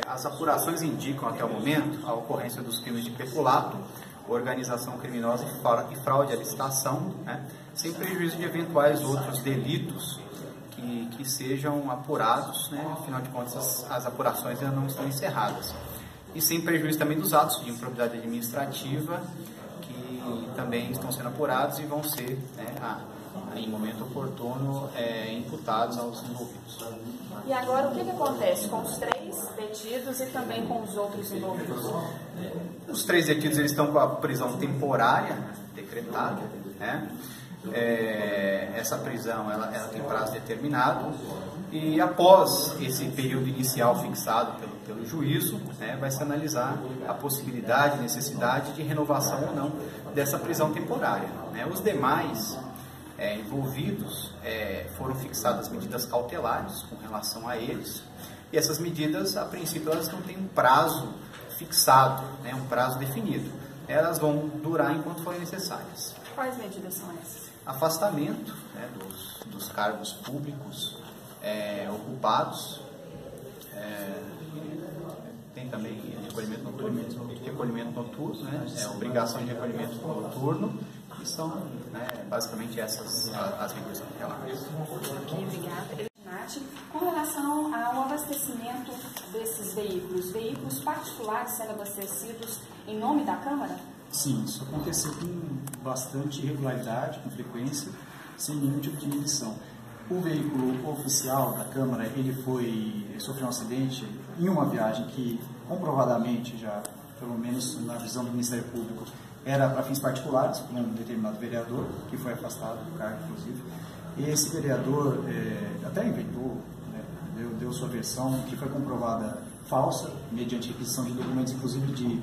As apurações indicam até o momento a ocorrência dos crimes de peculato, organização criminosa e fraude à licitação, né, sem prejuízo de eventuais outros delitos que sejam apurados, né, afinal de contas as apurações ainda não estão encerradas. E sem prejuízo também dos atos de improbidade administrativa, que também estão sendo apurados e vão ser, né, em momento oportuno, imputados aos envolvidos. E agora, o que acontece com os 3 detidos e também com os outros envolvidos? Os 3 detidos eles estão com a prisão temporária decretada, né? Essa prisão ela tem prazo determinado e após esse período inicial fixado pelo juízo, né, vai se analisar a possibilidade, necessidade de renovação ou não dessa prisão temporária, né? Os demais envolvidos foram fixadas medidas cautelares com relação a eles, e essas medidas, a princípio, elas não têm um prazo fixado, né, um prazo definido. Elas vão durar enquanto forem necessárias. Quais medidas são essas? Afastamento, né, dos cargos públicos ocupados, tem também recolhimento noturno, né, obrigação de recolhimento noturno, que são, né, basicamente essas as medidas cautelares. Ok, obrigada. Nath, com relação ao abastecimento desses veículos particulares sendo abastecidos em nome da Câmara? Sim, isso aconteceu com bastante regularidade, com frequência, sem nenhum tipo de inibição. O veículo oficial da Câmara, ele sofreu um acidente em uma viagem que, comprovadamente, já, pelo menos na visão do Ministério Público, era para fins particulares, por um determinado vereador, que foi afastado do cargo, inclusive. E esse vereador até inventou, né, deu sua versão, que foi comprovada falsa, mediante requisição de documentos, inclusive de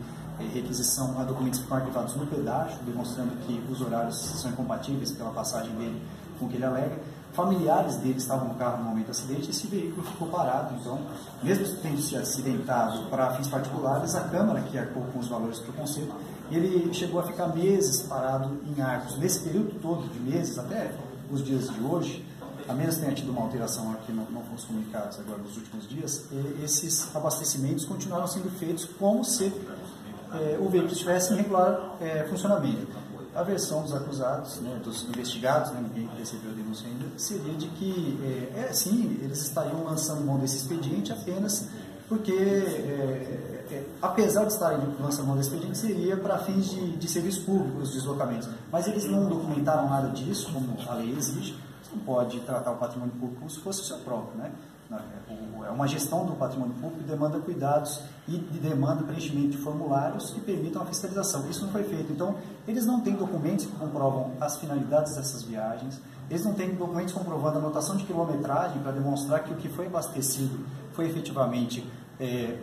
requisição a documentos que foram arquivados no pedágio, demonstrando que os horários são incompatíveis pela passagem dele com o que ele alega. Familiares dele estavam no carro no momento do acidente e esse veículo ficou parado. Então, mesmo tendo se acidentado para fins particulares, a Câmara, que arcou com os valores para o Conselho, ele chegou a ficar meses parado em Arcos. Nesse período todo de meses, até os dias de hoje, a menos tenha tido uma alteração aqui, não fomos comunicados agora nos últimos dias, esses abastecimentos continuaram sendo feitos como se o veículo estivesse em regular funcionamento. A versão dos acusados, né, dos investigados, né, ninguém recebeu a denúncia ainda, seria de que, sim, eles estariam lançando mão desse expediente apenas porque, apesar de estarem lançando mão desse expediente, seria para fins de serviço público, os deslocamentos. Mas eles não documentaram nada disso, como a lei exige. Você não pode tratar o patrimônio público como se fosse o seu próprio, né? É uma gestão do patrimônio público que demanda cuidados e demanda preenchimento de formulários que permitam a fiscalização. Isso não foi feito. Então, eles não têm documentos que comprovam as finalidades dessas viagens, eles não têm documentos comprovando a anotação de quilometragem para demonstrar que o que foi abastecido foi efetivamente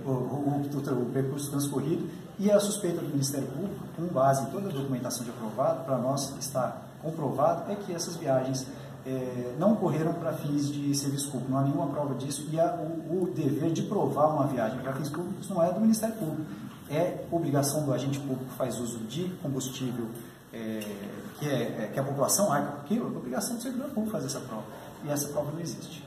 o percurso transcorrido, e a suspeita do Ministério Público, com base em toda a documentação de aprovado, para nós está comprovado, é que essas viagens não ocorreram para fins de serviço público, não há nenhuma prova disso, e o dever de provar uma viagem para fins públicos não é do Ministério Público, é obrigação do agente público que faz uso de combustível que a população arca com aquilo, é obrigação do servidor público fazer essa prova, e essa prova não existe.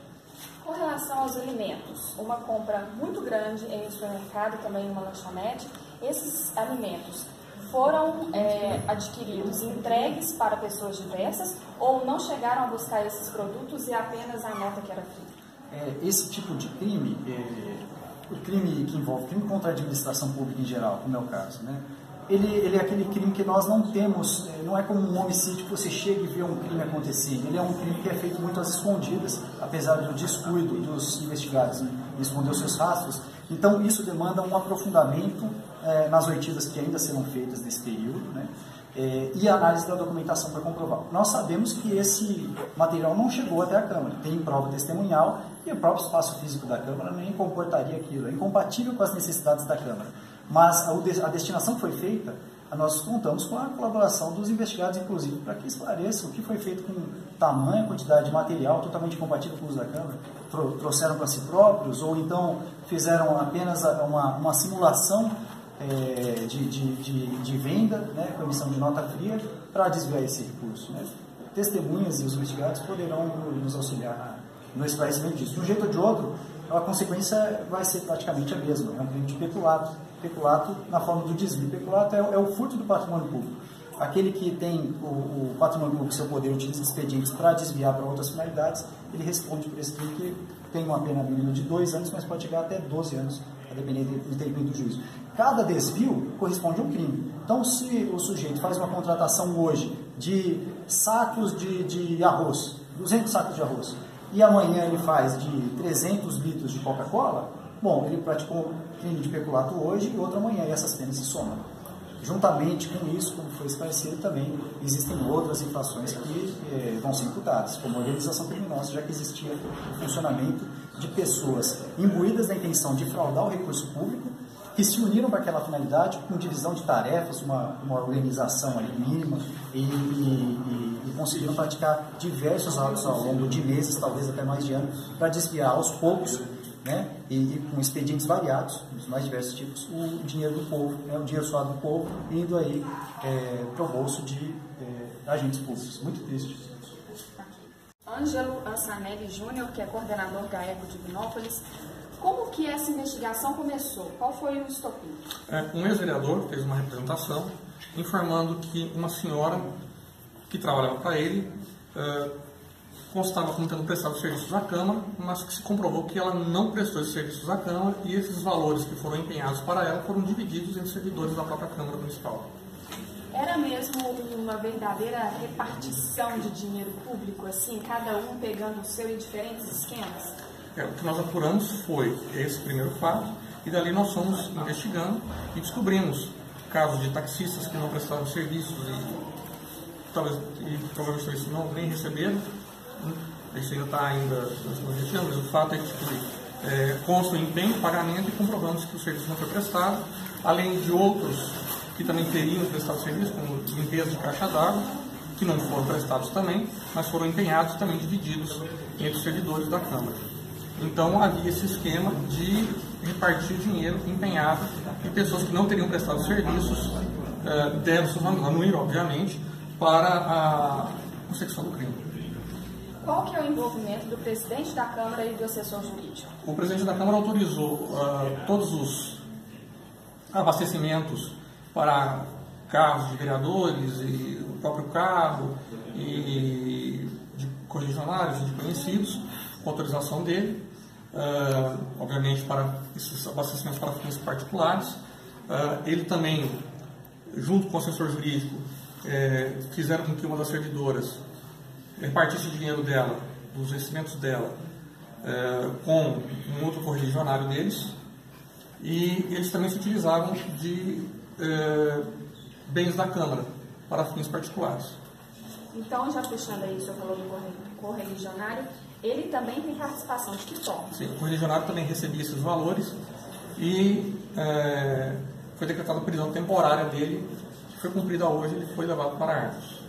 Com relação aos alimentos, uma compra muito grande em um supermercado, também em uma lanchonete, esses alimentos foram adquiridos e entregues para pessoas diversas ou não chegaram a buscar esses produtos e apenas a nota que era feita? Esse tipo de crime, o crime que envolve crime contra a administração pública em geral, como é o caso, né? Ele é aquele crime que nós não temos, não é como um homicídio que você chega e vê um crime acontecendo. Ele é um crime que é feito muito às escondidas, apesar do descuido dos investigados em esconder os seus rastros. Então, isso demanda um aprofundamento nas oitidas que ainda serão feitas nesse período, né? E a análise da documentação para comprovar. Nós sabemos que esse material não chegou até a Câmara, tem prova testemunhal e o próprio espaço físico da Câmara nem comportaria aquilo, é incompatível com as necessidades da Câmara. Mas a destinação que foi feita, nós contamos com a colaboração dos investigados, inclusive, para que esclareçam o que foi feito com tamanha quantidade de material totalmente compatível com o uso da Câmara, trouxeram para si próprios, ou então fizeram apenas uma simulação de venda, né, com emissão de nota fria, para desviar esse recurso, né? Testemunhas e os investigados poderão nos auxiliar no esclarecimento disso. De um jeito ou de outro, a consequência vai ser praticamente a mesma, é um crime de peculato. Peculato na forma do desvio. Peculato é o furto do patrimônio público. Aquele que tem o patrimônio público, seu poder, utiliza expedientes para desviar para outras finalidades, ele responde por esse crime, que tem uma pena mínima de 2 anos, mas pode chegar até 12 anos, a depender do tempo do juízo. Cada desvio corresponde a um crime. Então, se o sujeito faz uma contratação hoje de sacos de arroz, 200 sacos de arroz, e amanhã ele faz de 300 litros de Coca-Cola, bom, ele praticou crime de peculato hoje e outro amanhã, e essas penas se somam. Juntamente com isso, como foi esclarecido, também existem outras infrações que vão ser imputadas, como organização criminosa, já que existia o funcionamento de pessoas imbuídas da intenção de fraudar o recurso público, que se uniram para aquela finalidade com divisão de tarefas, uma organização ali mínima, e conseguiram praticar diversos atos ao longo de meses, talvez até mais de anos, para desviar aos poucos, né, e com expedientes variados, dos mais diversos tipos, o dinheiro do povo, né, o dinheiro suado do povo, indo aí para o bolso de agentes públicos. Muito triste. Ângelo Ansanelli Júnior, que é coordenador GAECO de Divinópolis, como que essa investigação começou? Qual foi o estopim? Um ex-vereador fez uma representação informando que uma senhora que trabalhava para ele constava como tendo prestado serviços à Câmara, mas que se comprovou que ela não prestou esses serviços à Câmara e esses valores que foram empenhados para ela foram divididos entre servidores da própria Câmara Municipal. Era mesmo uma verdadeira repartição de dinheiro público, assim, cada um pegando o seu em diferentes esquemas? O que nós apuramos foi esse primeiro fato, e dali nós fomos investigando e descobrimos casos de taxistas que não prestaram serviços e provavelmente isso não nem receberam. Isso ainda está investigando, mas o fato é que consta o empenho, pagamento, e comprovamos que o serviço não foi prestado, além de outros que também teriam prestado serviço, como limpeza de caixa d'água, que não foram prestados também, mas foram empenhados e também divididos entre os servidores da Câmara. Então havia esse esquema de repartir dinheiro empenhado, e pessoas que não teriam prestado serviços devem se anuir, obviamente, para a consecução do crime. Qual que é o envolvimento do presidente da Câmara e do assessor jurídico? O presidente da Câmara autorizou todos os abastecimentos para carros de vereadores e o próprio carro e de correligionários, de conhecidos, com autorização dele, obviamente para esses abastecimentos para fins particulares. Ele também, junto com o assessor jurídico, fizeram com que uma das servidoras repartisse o dinheiro dela, dos vencimentos dela, com um outro correligionário deles, e eles também se utilizavam de bens da Câmara para fins particulares. Então, já puxando aí, o senhor falou do correligionário, ele também tem participação de que forma? Sim, o correligionário também recebia esses valores e foi decretada a prisão temporária dele, que foi cumprida hoje, ele foi levado para Arcos.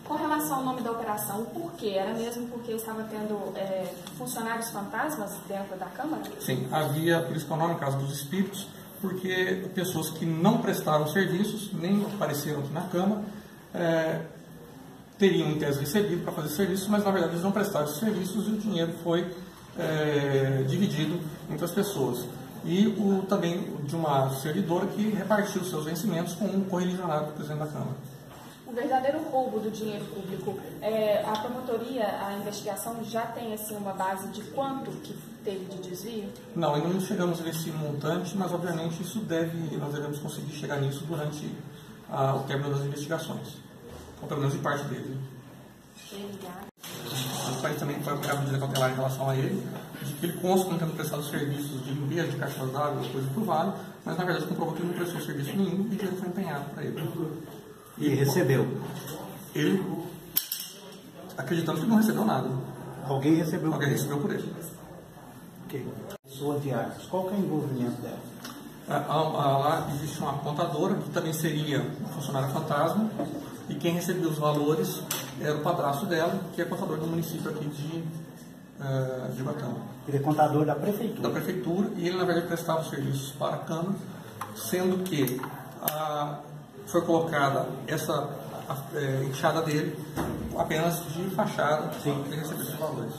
Com relação ao nome da operação, o porquê? Era mesmo porque estava tendo funcionários fantasmas dentro da Câmara? Sim, havia, por isso que é o nome, Casa dos Espíritos, porque pessoas que não prestaram serviços, nem apareceram aqui na Câmara, teriam em tese recebido para fazer serviços, mas na verdade eles não prestaram esses serviços e o dinheiro foi dividido entre as pessoas. E também de uma servidora que repartiu seus vencimentos com um correligionário do presidente da Câmara. O verdadeiro roubo do dinheiro público, a promotoria, a investigação já tem assim uma base de quanto que teve de desvio? Não, ainda não chegamos nesse montante, mas obviamente nós devemos conseguir chegar nisso durante o término das investigações, ou pelo menos de parte dele. Obrigado. Também foi aplicado medida cautelar em relação a ele, de que ele consta como tendo prestado serviços de limpeza de caixas d'água, coisa por vale, mas na verdade comprovou que ele não prestou serviço nenhum e o dinheiro foi empenhado para ele. E recebeu? Ele, acreditamos que não recebeu nada. Alguém recebeu? Alguém recebeu por ele. Ok. Pessoa de Arcos, qual que é o envolvimento dela? Lá existe uma contadora, que também seria um funcionário fantasma, e quem recebeu os valores era o padrasto dela, que é contador do município aqui de Batão. Ele é contador da prefeitura? Da prefeitura, e ele na verdade prestava serviços para a Câmara, sendo que foi colocada essa enxada dele apenas de fachada, sem ele receber esses valores.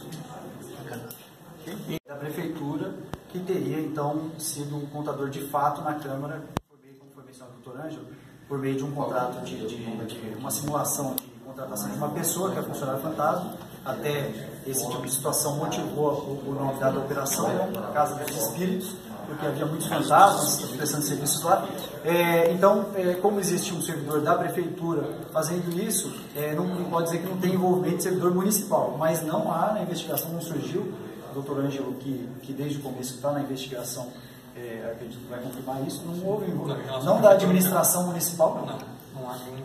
Da prefeitura, que teria então sido um contador de fato na Câmara, por meio, como foi mencionado pelo Dr. Ângelo, por meio de um contrato de uma simulação de contratação de uma pessoa que é funcionário fantasma. Até esse tipo de situação motivou o nome da operação, a Casa dos Espíritos, porque havia muitos fantasmas prestando serviços lá. Então, como existe um servidor da prefeitura fazendo isso, não pode dizer que não tem envolvimento de servidor municipal, mas não há na investigação, não surgiu. O Dr. Ângelo, que desde o começo está na investigação, acredito que vai confirmar isso, não houve envolvimento. Não da administração municipal, não há nenhum